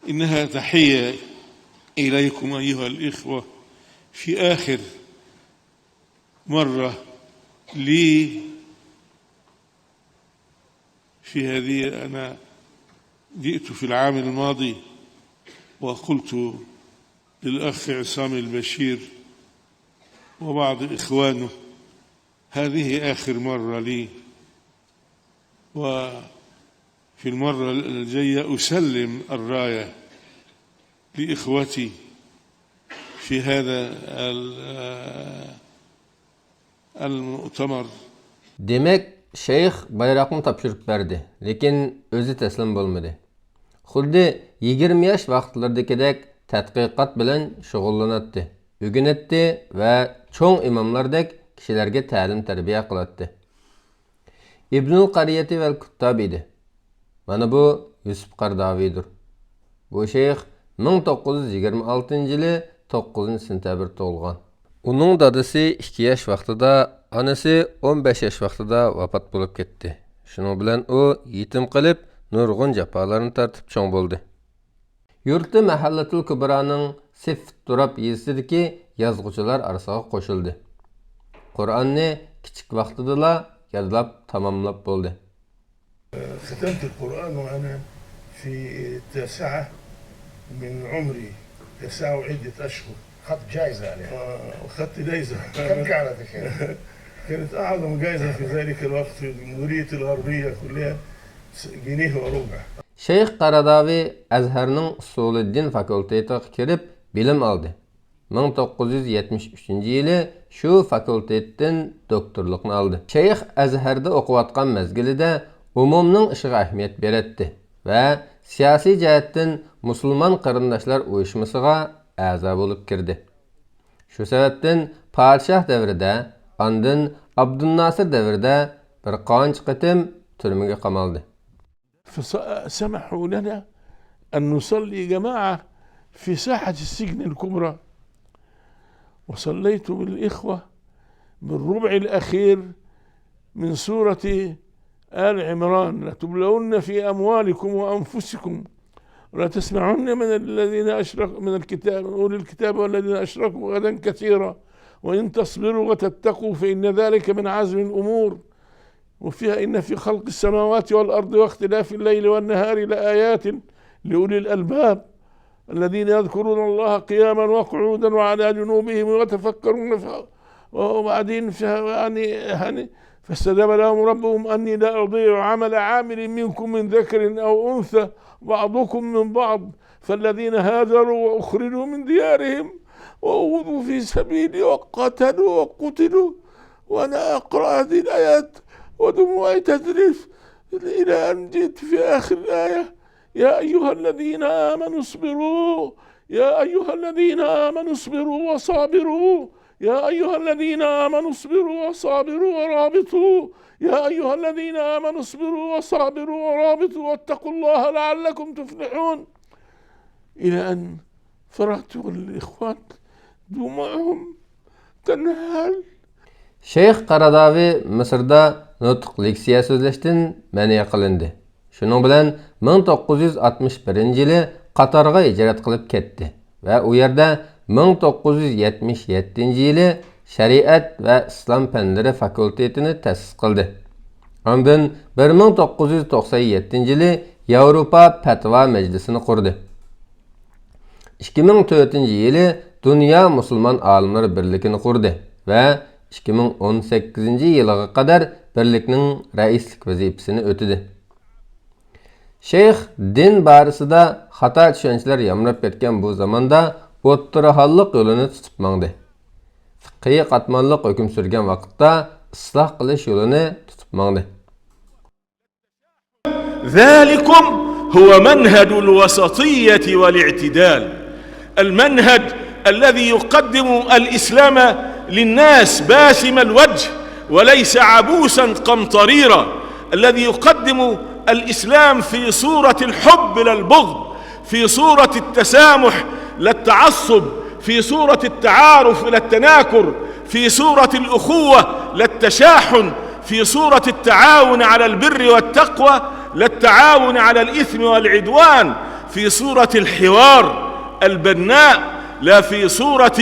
إنها تحية إليكم أيها الإخوة في آخر مرة لي في هذه. أنا جئت في العام الماضي وقلت للأخ عصام البشير وبعض إخوانه هذه آخر مرة لي، وفي المرة الجاية أسلم الراية لإخوتي في هذا المؤتمر. Demek şeyh bayrakını tapşırıp verdi, lekin özü teslim bo'lmadi. Xuddi 20 yosh vaqtlaridagidek tadqiqot bilan shug'ullanadi, o'rganadi va cho'ng imomlardek kishilarga ta'lim tarbiya qiladi. İbnül Qariyati vel Kuttab edi. Mana bu Yusuf Qardavidir. Bu şeyh 1926-yili 9-sentabr tug'ilgan. Uning dadasi 2 yosh vaqtida, onasi 15 yosh vaqtida vafot bo'lib ketdi. Shuning bilan u yetim qilib, nurg'un jafolarni tortib cho'ng bo'ldi. Yurti Mahallatul Kubraning Sifat Turab yezisidagi yozuvchilar orasiga qo'shildi. Qur'onni kichik vaqtida yodlab tamomlab bo'ldi. ختمت القرآن وأنا في 9 من عمري، 9 وعدة أشهر. خدت جائزة عليها. أخذت جائزة. كم كانت يا شيخ؟ كانت أعظم جائزة في ذلك الوقت في الجمهورية الغربية كلها جنيه وربع. Şeyh Qaradavi Azharning Usuliddin fakultetiga kirib bilim oldi. 1973-yili shu fakultetdan doktorlikni oldi. Şeyh Azharda o'qiyotgan mezgilida umumning ishiga ahamiyat beradi va siyosiy jihatdan musulmon qarindoshlar uyushmasiga a'zo bo'lib kirdi. Shu sababdan podshoh davrida, ondan Abdunnosir davrida bir qancha qatim turmaga qamaldi. فسمحوا لنا أن نصلي جماعة في ساحة السجن الكبرى، وصليت بالإخوة بالربع الأخير من سورة آل عمران: لتبلون في أموالكم وأنفسكم ولا تسمعن من الذين أشركوا من الكتاب أولي الكتاب والذين أشركوا غدا كثيرا وإن تصبروا وتتقوا فإن ذلك من عزم الأمور وفيها إن في خلق السماوات والأرض واختلاف الليل والنهار لآيات لأولي الألباب الذين يذكرون الله قياما وقعودا وعلى جنوبهم ويتفكرون وبعدين يعني فاستجاب لهم ربهم أني لا أضيع عمل عامل منكم من ذكر أو أنثى بعضكم من بعض فالذين هاجروا وأخرجوا من ديارهم وأوذوا في سبيلي وقتلوا وقتلوا. وأنا أقرأ هذه الآيات ودموعي تذرف إلى أن جئت في آخر الآية: يا أيها الذين آمنوا اصبروا، يا أيها الذين آمنوا اصبروا وصابروا، يا أيها الذين آمنوا اصبروا وصابروا ورابطوا، يا أيها الذين آمنوا اصبروا وصابروا ورابطوا واتقوا الله لعلكم تفلحون. إلى أن فرغت والإخوان دموعهم تنهال. Şeyh Qaradavi Mısırda nutq leksiya so'zlashdan ma'ni qilindi. Shuning bilan 1961-yili Qatarga hijrat qilib ketdi va u yerda 1977-yili Shariat va Islom fanlari fakultetini ta'sis qildi. Ondan 1997-yili Yevropa Fatva majlisini qurdi. 2004-yili Dunyo musulmon olimlar birligini qurdi va 2018-yilga qadar birlikning raislik vazifasini o'tadi. Şeyh din borasida xato tushunchalar yamrab ketgan bu zamonda o'ttirahalliq yo'lini tutib mangdi. Fiqhiy qatmonliq hukm surgan vaqtda isloh qilish yo'lini tutib mangdi. ذلكم هو منهج الوسطية والاعتدال، المنهج الذي يقدم الإسلام للناس باسم الوجه وليس عبوسا قمطريرا، الذي يقدم الإسلام في صورة الحب لا البغض، في صورة التسامح لا التعصب، في صورة التعارف لا التناكر، في صورة الأخوة لا التشاحن، في صورة التعاون على البر والتقوى لا التعاون على الإثم والعدوان، في صورة الحوار البناء، لا في صورة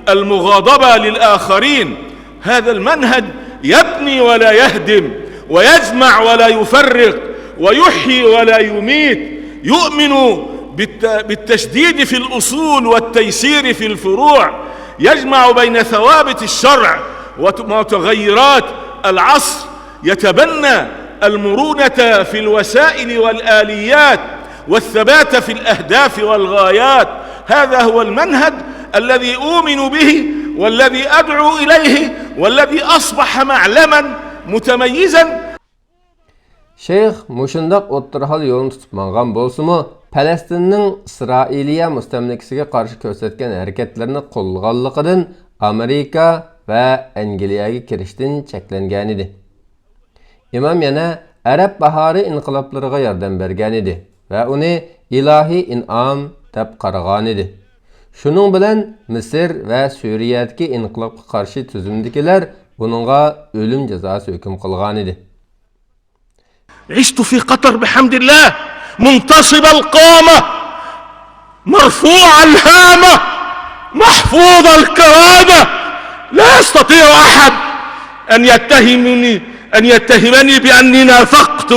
المغاضبة للآخرين. هذا المنهج يبني ولا يهدم، ويجمع ولا يفرق، ويحيي ولا يميت، يؤمن بالتشديد في الأصول والتيسير في الفروع، يجمع بين ثوابت الشرع ومتغيرات العصر، يتبنى المرونة في الوسائل والآليات والثبات في الأهداف والغايات. هذا هو المنهج الذي أؤمن به والذي أدعو إليه والذي أصبح معلما متميزا. Şeyh muşundaq o'ttirhal yo'lni tutib mangan bo'lsa-mu, Falastinning Isroiliya mustamlikasiga qarshi ko'rsatgan harakatlarini qo'llaganligidan Amerika va Angliyaga kirishdan cheklangan edi. Imom yana Arab bahori inqiloblariga yordam bergan edi va uni ilohiy in'om deb qaragan edi. Shuning bilan Misr va Suriyadagi inqilobga qarshi tuzumdagilar buningga o'lim jazosi hukm qilgan edi. عشت في قطر بحمد الله منتصب القامة مرفوع الهامة محفوظ الكرامة، لا يستطيع أحد أن يتهمني بأني نافقت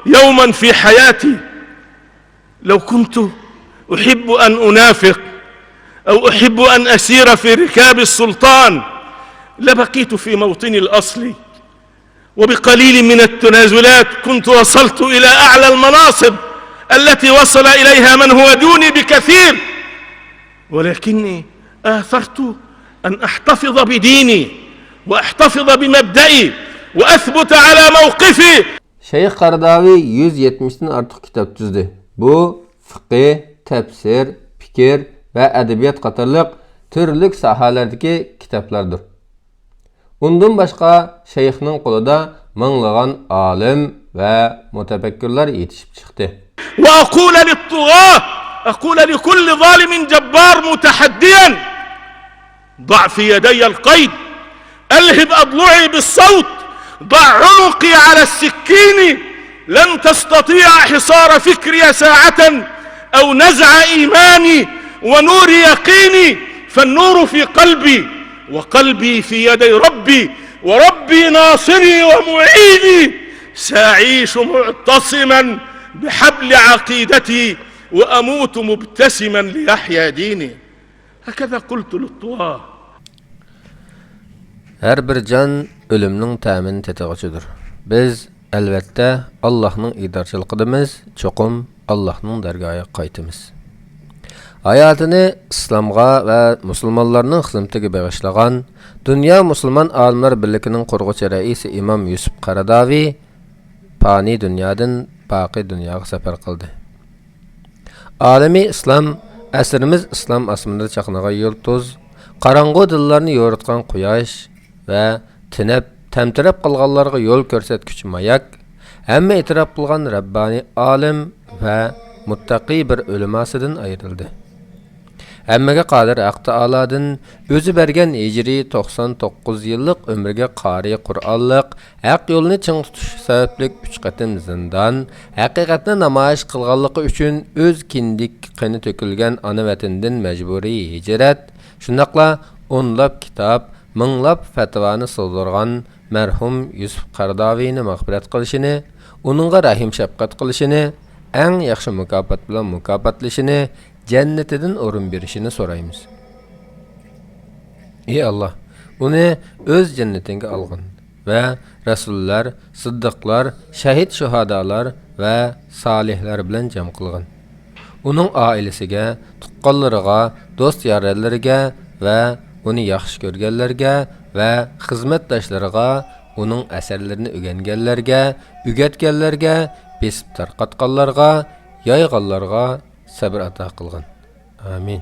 يوما في حياتي. لو كنت أحب أن أنافق أو أحب أن أسير في ركاب السلطان لبقيت في موطني الأصلي، وبقليل من التنازلات كنت وصلت إلى أعلى المناصب التي وصل إليها من هو دوني بكثير، ولكني آثرت أن أحتفظ بديني وأحتفظ بمبدئي وأثبت على موقفي. Şeyh Qaradavi 170'den artıq kitap tüzdü. Bu fiqh, tefsir, fikir ve edebiyat qatarlıq türlük sahalardaki kitaplardır. Undan başqa şeyhning qo'lida minglagan alim va mutafakkirlar yetishib chiqdi. وأقول للطغاة، أقول لكل ظالم جبار متحديا: ضع في يدي القيد، ألهب أضلعي بالصوت، ضع عنقي على السكين، لن تستطيع حصار فكري ساعة أو نزع إيماني ونور يقيني، فالنور في قلبي وقلبي في يدي ربي، وربي ناصري ومعيني، سأعيش معتصما بحبل عقيدتي وأموت مبتسما ليحيا ديني. هكذا قلت للطغاة. Her bir can ölümnün təmin tetiğiçidir. Biz elbette Allah'ın idarçılıqıdımız, çoxum Allah'ın dərgahına qaytımız. Hayatını İslamğa və Müslümanlarının xizmetiga bağışlagan Dünya Müslüman Alimlar Birliğinin qurğuchi raisi İmam Yusuf Qaradavi fani dünyadan baqi dunyoga safar qildi. Alami İslam asrimiz İslam asmida chaqnagan yulduz, qarang'u dillarni yo'ritgan quyosh va tinib tamtirab qilganlarga yo'l ko'rsatguchi mayak, hamma e'tirof qilgan Rabbani alim va muttaqi bir o'limasidan ayrildi. Hammaga qodir Haq Taolodan o'zi bergan hijriy 99 yillik umriga qari Qur'onliq haq yo'lni ching tutish sababli 3 qatim zindon, haqiqatni namoyish qilganligi uchun o'z kindik qini to'kilgan ona vatandan majburiy hijrat, shundaqla o'nlab kitob, minglab fatvoni so'zdirgan marhum Yusuf Qaradaviyni mag'firat qilishini, uningga rahim shafqat qilishini, eng yaxshi mukofot bilan mukofotlashini, jannatidan o'rin berishini so'raymiz. Ey Alloh, uni o'z jannatingga olgin va rasullar, siddiqlar, shahid shuhadolar va solihlar bilan jam qilgin. Uning oilasiga, tuqqanlariga, do'st yorlarlariga va uni yaxshi ko'rganlarga va xizmatdoshlariga, uning asarlarini o'rganganlarga, o'rgatganlarga, besib tarqatganlarga, yoyganlarga sabr ato qilgin. Amin.